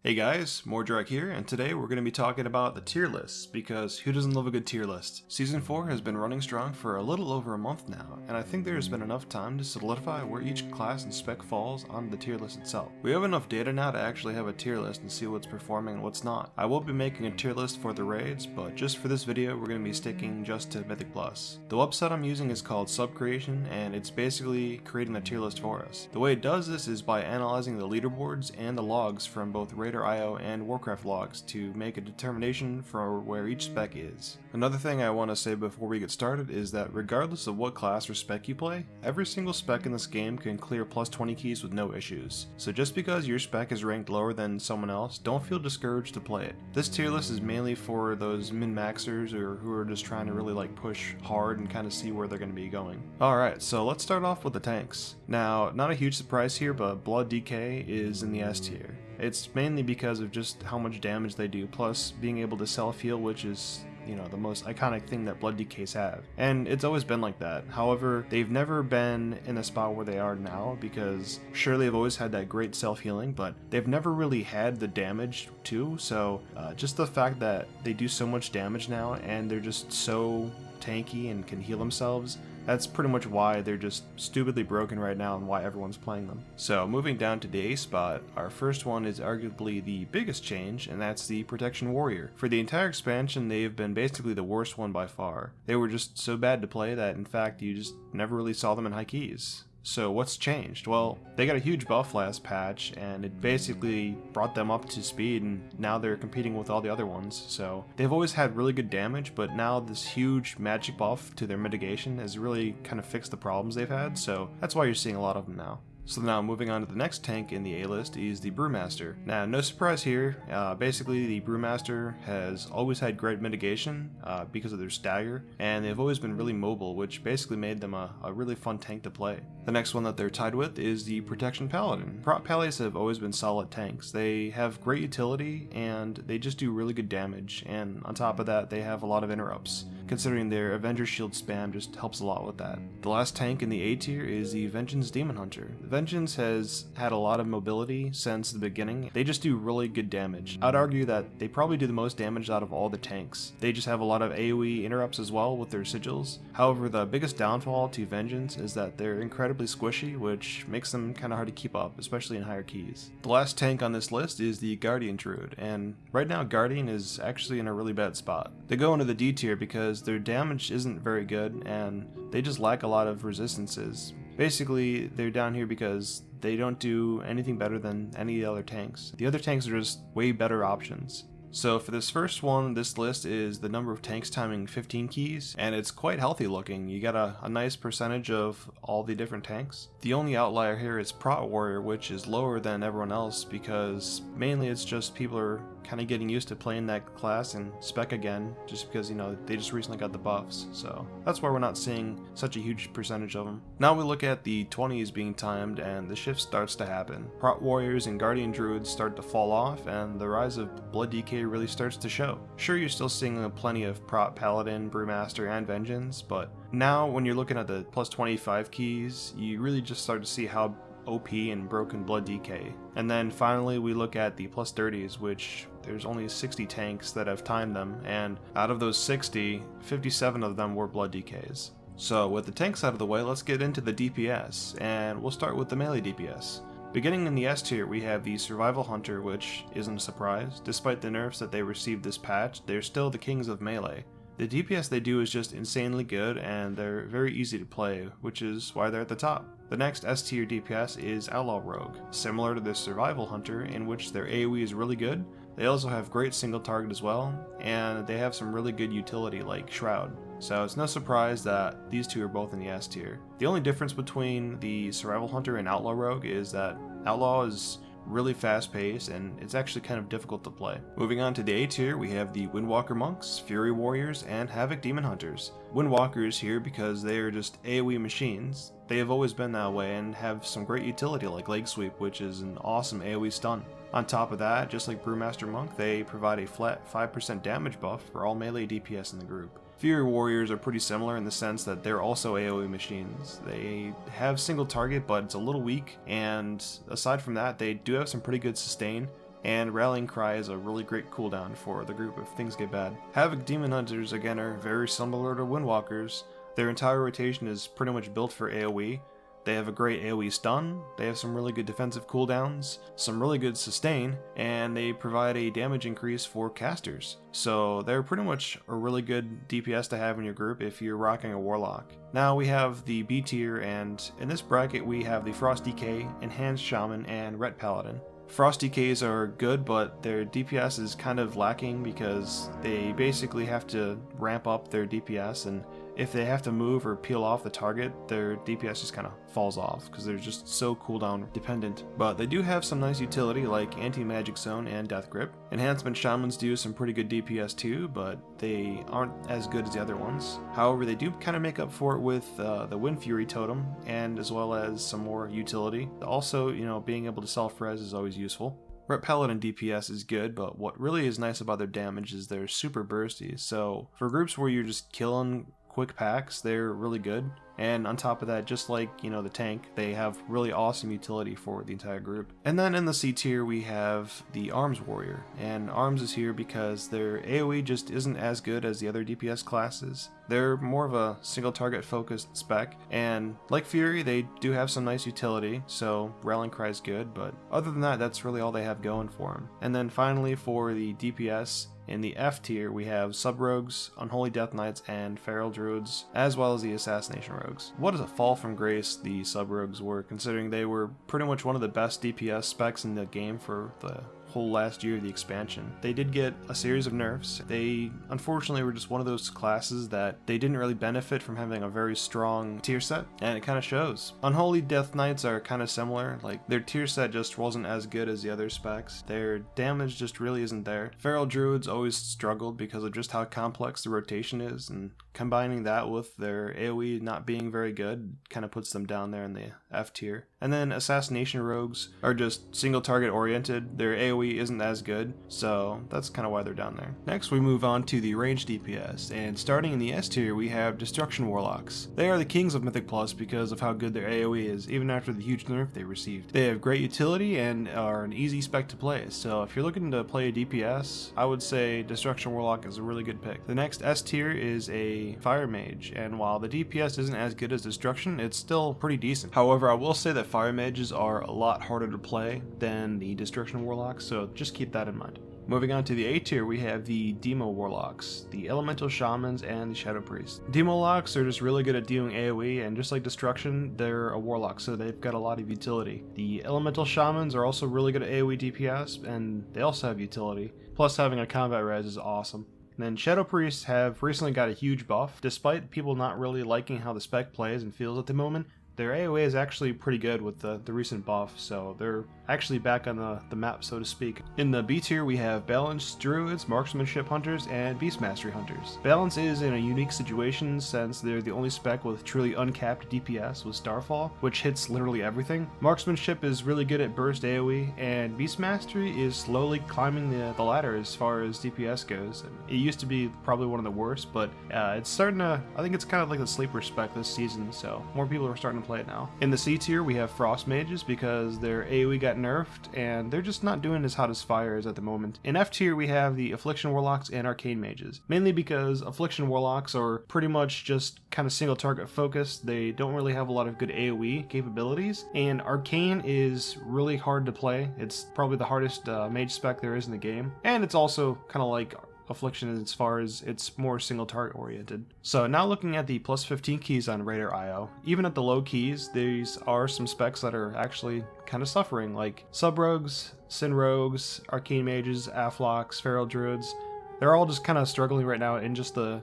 Hey guys, Mordrak here, and today we're going to be talking about the tier lists, because who doesn't love a good tier list? Season 4 has been running strong for a little over a month now, and I think there has been enough time to solidify where each class and spec falls on the tier list itself. We have enough data now to actually have a tier list and see what's performing and what's not. I will be making a tier list for the raids, but just for this video we're going to be sticking just to Mythic Plus. The website I'm using is called Subcreation, and it's basically creating a tier list for us. The way it does this is by analyzing the leaderboards and the logs from both Raider.io and Warcraft logs to make a determination for where each spec is. Another thing I want to say before we get started is that regardless of what class or spec you play, every single spec in this game can clear plus 20 keys with no issues. So just because your spec is ranked lower than someone else, don't feel discouraged to play it. This tier list is mainly for those min-maxers or who are just trying to really push hard and kind of see where they're going to be going. Alright, so let's start off with the tanks. Now, not a huge surprise here, but Blood DK is in the S tier. It's mainly because of just how much damage they do, plus being able to self-heal, which is, the most iconic thing that Blood DKs have. And it's always been like that. However, they've never been in a spot where they are now, because sure, they've always had that great self-healing, but they've never really had the damage too, so just the fact that they do so much damage now, and they're just so tanky and can heal themselves, that's pretty much why they're just stupidly broken right now and why everyone's playing them. So moving down to the A spot, our first one is arguably the biggest change, and that's the Protection Warrior. For the entire expansion, they've been basically the worst one by far. They were just so bad to play that in fact you just never really saw them in high keys. So what's changed? Well, they got a huge buff last patch, and it basically brought them up to speed, and now they're competing with all the other ones. So they've always had really good damage, but now this huge magic buff to their mitigation has really kind of fixed the problems they've had, so that's why you're seeing a lot of them now. So now moving on to the next tank in the A list is the Brewmaster. Now, no surprise here, basically the Brewmaster has always had great mitigation because of their stagger, and they've always been really mobile, which basically made them a really fun tank to play. The next one that they're tied with is the Protection Paladin. Prot Pallies have always been solid tanks. They have great utility, and they just do really good damage, and on top of that they have a lot of interrupts, considering their Avenger Shield spam just helps a lot with that. The last tank in the A tier is the Vengeance Demon Hunter. Vengeance has had a lot of mobility since the beginning. They just do really good damage. I'd argue that they probably do the most damage out of all the tanks. They just have a lot of AoE interrupts as well with their sigils. However, the biggest downfall to Vengeance is that they're incredibly squishy, which makes them kind of hard to keep up, especially in higher keys. The last tank on this list is the Guardian Druid, and right now Guardian is actually in a really bad spot. They go into the D tier because their damage isn't very good, and they just lack a lot of resistances. Basically, they're down here because they don't do anything better than any other tanks. The other tanks are just way better options. So for this first one, this list is the number of tanks timing 15 keys, and it's quite healthy looking. You got a nice percentage of all the different tanks. The only outlier here is Prot Warrior, which is lower than everyone else because mainly it's just people are kind of getting used to playing that class and spec again, just because they just recently got the buffs, so that's why we're not seeing such a huge percentage of them. Now we look at the 20s being timed, and the shift starts to happen. Prot Warriors and Guardian Druids start to fall off, and the rise of Blood DK really starts to show. Sure, you're still seeing plenty of Prot Paladin, Brewmaster, and Vengeance, but now when you're looking at the plus 25 keys, you really just start to see how OP and broken Blood DK. And then finally we look at the plus 30s, which there's only 60 tanks that have timed them, and out of those 60, 57 of them were Blood DKs. So with the tanks out of the way, let's get into the DPS, and we'll start with the melee DPS. Beginning in the S tier, we have the Survival Hunter, which isn't a surprise. Despite the nerfs that they received this patch, they're still the kings of melee. The DPS they do is just insanely good, and they're very easy to play, which is why they're at the top. The next S tier DPS is Outlaw Rogue. Similar to the Survival Hunter, in which their AoE is really good, they also have great single target as well, and they have some really good utility like Shroud. So it's no surprise that these two are both in the S tier. The only difference between the Survival Hunter and Outlaw Rogue is that Outlaw is really fast paced, and it's actually kind of difficult to play. Moving on to the A tier, we have the Windwalker Monks, Fury Warriors, and Havoc Demon Hunters. Windwalkers here because they are just AoE machines. They have always been that way and have some great utility like Leg Sweep, which is an awesome AoE stun. On top of that, just like Brewmaster Monk, they provide a flat 5% damage buff for all melee DPS in the group. Fury Warriors are pretty similar in the sense that they're also AoE machines. They have single target, but it's a little weak, and aside from that, they do have some pretty good sustain, and Rallying Cry is a really great cooldown for the group if things get bad. Havoc Demon Hunters again are very similar to Windwalkers. Their entire rotation is pretty much built for AoE. They have a great AoE stun, they have some really good defensive cooldowns, some really good sustain, and they provide a damage increase for casters. So they're pretty much a really good DPS to have in your group if you're rocking a Warlock. Now we have the B tier, and in this bracket we have the Frost DK, Enhanced Shaman, and Ret Paladin. Frost DKs are good, but their DPS is kind of lacking because they basically have to ramp up their DPS, and if they have to move or peel off the target, their DPS just kind of falls off because they're just so cooldown dependent. But they do have some nice utility like Anti-Magic Zone and Death Grip. Enhancement Shamans do some pretty good DPS too, but they aren't as good as the other ones. However, they do kind of make up for it with the Wind Fury Totem, and as well as some more utility. Also, being able to self-res is always useful. Ret Paladin DPS is good, but what really is nice about their damage is they're super bursty. So for groups where you're just killing quick packs, they're really good. And on top of that, just like, the tank, they have really awesome utility for the entire group. And then in the C tier, we have the Arms Warrior. And Arms is here because their AoE just isn't as good as the other DPS classes. They're more of a single target focused spec, and like Fury, they do have some nice utility, so Rallying Cry is good, but other than that, that's really all they have going for them. And then finally for the DPS, in the F tier, we have Sub-Rogues, Unholy Death Knights, and Feral Druids, as well as the Assassination Rogues. What a fall from grace the Sub-Rogues were, considering they were pretty much one of the best DPS specs in the game for the whole last year of the expansion. They did get a series of nerfs. They unfortunately were just one of those classes that they didn't really benefit from having a very strong tier set, and it kind of shows. Unholy Death Knights are kind of similar, like their tier set just wasn't as good as the other specs. Their damage just really isn't there. Feral Druids always struggled because of just how complex the rotation is, and combining that with their AoE not being very good kind of puts them down there in the F tier. And then Assassination Rogues are just single target oriented. Their AoE isn't as good, so that's kind of why they're down there. Next we move on to the ranged DPS, and starting in the S tier we have Destruction Warlocks. They are the kings of Mythic Plus because of how good their AoE is, even after the huge nerf they received. They have great utility and are an easy spec to play, so if you're looking to play a DPS, I would say Destruction Warlock is a really good pick. The next S tier is a Fire Mage, and while the DPS isn't as good as Destruction, it's still pretty decent. However, I will say that Fire Mages are a lot harder to play than the Destruction Warlocks, so just keep that in mind. Moving on to the A tier, we have the Demo Warlocks, the Elemental Shamans, and the Shadow Priests. Demo Locks are just really good at dealing AoE, and just like Destruction, they're a Warlock, so they've got a lot of utility. The Elemental Shamans are also really good at AoE DPS, and they also have utility. Plus, having a combat res is awesome. And then Shadow Priests have recently got a huge buff. Despite people not really liking how the spec plays and feels at the moment, their AoE is actually pretty good with the recent buff, so they're actually back on the map, so to speak. In the B tier, we have Balanced Druids, Marksmanship Hunters, and Beast Mastery Hunters. Balance is in a unique situation since they're the only spec with truly uncapped DPS with Starfall, which hits literally everything. Marksmanship is really good at burst AoE, and Beast Mastery is slowly climbing the ladder as far as DPS goes. And it used to be probably one of the worst, but it's starting to, I think it's kind of like the sleeper spec this season, so more people are starting to play it now. In the C tier, we have Frost Mages because their AoE got nerfed and they're just not doing as hot as Fire is at the moment. In F tier, we have the Affliction Warlocks and Arcane Mages, mainly because Affliction Warlocks are pretty much just kind of single target focused. They don't really have a lot of good AoE capabilities, and Arcane is really hard to play. It's probably the hardest mage spec there is in the game, and it's also kind of like Affliction as far as it's more single target oriented. So now looking at the plus 15 keys on Raider IO, even at the low keys, these are some specs that are actually kind of suffering, like Sub-Rogues, Sin Rogues, Arcane Mages, Afflocks, Feral Druids. They're all just kind of struggling right now in just the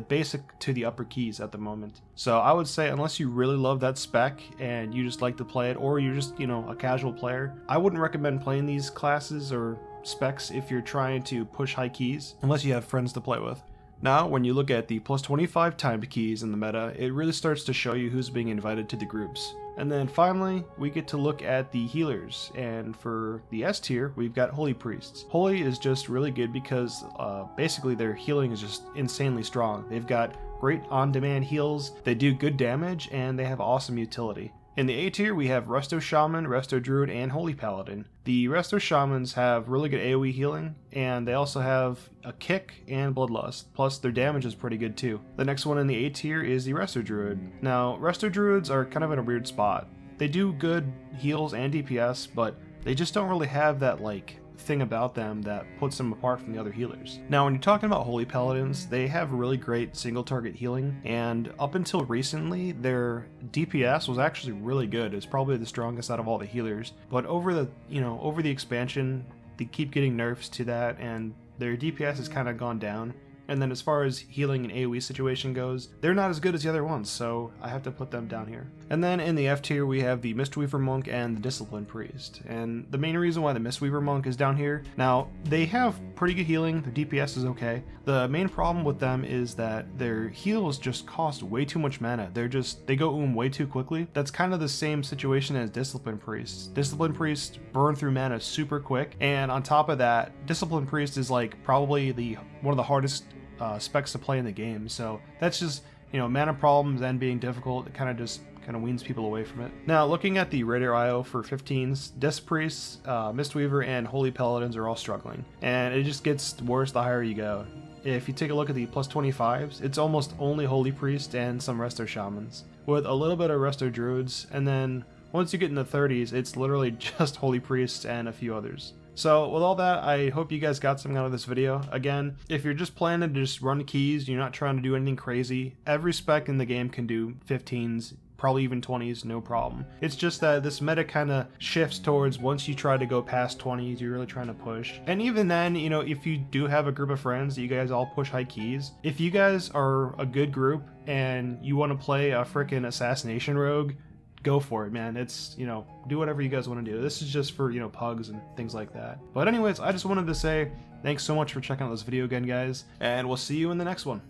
basic to the upper keys at the moment. So I would say unless you really love that spec and you just like to play it, or you're just, a casual player, I wouldn't recommend playing these classes or specs if you're trying to push high keys, unless you have friends to play with. Now, when you look at the plus 25 timed keys in the meta, it really starts to show you who's being invited to the groups. And then finally, we get to look at the healers, and for the S tier, we've got Holy Priests. Holy is just really good because basically their healing is just insanely strong. They've got great on-demand heals, they do good damage, and they have awesome utility. In the A tier, we have Resto Shaman, Resto Druid, and Holy Paladin. The Resto Shamans have really good AoE healing, and they also have a kick and bloodlust, plus their damage is pretty good too. The next one in the A tier is the Resto Druid. Now, Resto Druids are kind of in a weird spot. They do good heals and DPS, but they just don't really have that thing about them that puts them apart from the other healers. Now, when you're talking about Holy Paladins, they have really great single target healing, and up until recently, their DPS was actually really good. It's probably the strongest out of all the healers. But over the expansion, they keep getting nerfs to that, and their DPS has kind of gone down. And then as far as healing and AoE situation goes, they're not as good as the other ones, so I have to put them down here. And then in the F tier, we have the Mistweaver Monk and the Discipline Priest. And the main reason why the Mistweaver Monk is down here, now, they have pretty good healing, their DPS is okay. The main problem with them is that their heals just cost way too much mana. They go way too quickly. That's kind of the same situation as Discipline Priests. Discipline Priests burn through mana super quick, and on top of that, Discipline Priest is probably one of the hardest specs to play in the game, so that's just, mana problems and being difficult, it kind of weans people away from it. Now, looking at the Raider IO for 15s, Disc Priests, Mistweaver, and Holy Paladins are all struggling, and it just gets worse the higher you go. If you take a look at the plus 25s, it's almost only Holy Priest and some Resto Shamans, with a little bit of Resto Druids, and then once you get in the 30s, it's literally just Holy Priests and a few others. So with all that, I hope you guys got something out of this video. Again, if you're just planning to just run keys, you're not trying to do anything crazy, every spec in the game can do 15s, probably even 20s, no problem. It's just that this meta kind of shifts towards once you try to go past 20s, you're really trying to push. And even then, if you do have a group of friends that you guys all push high keys, if you guys are a good group and you want to play a freaking assassination rogue, go for it, man. It's, do whatever you guys want to do. This is just for, pugs and things like that. But anyways, I just wanted to say thanks so much for checking out this video again, guys, and we'll see you in the next one.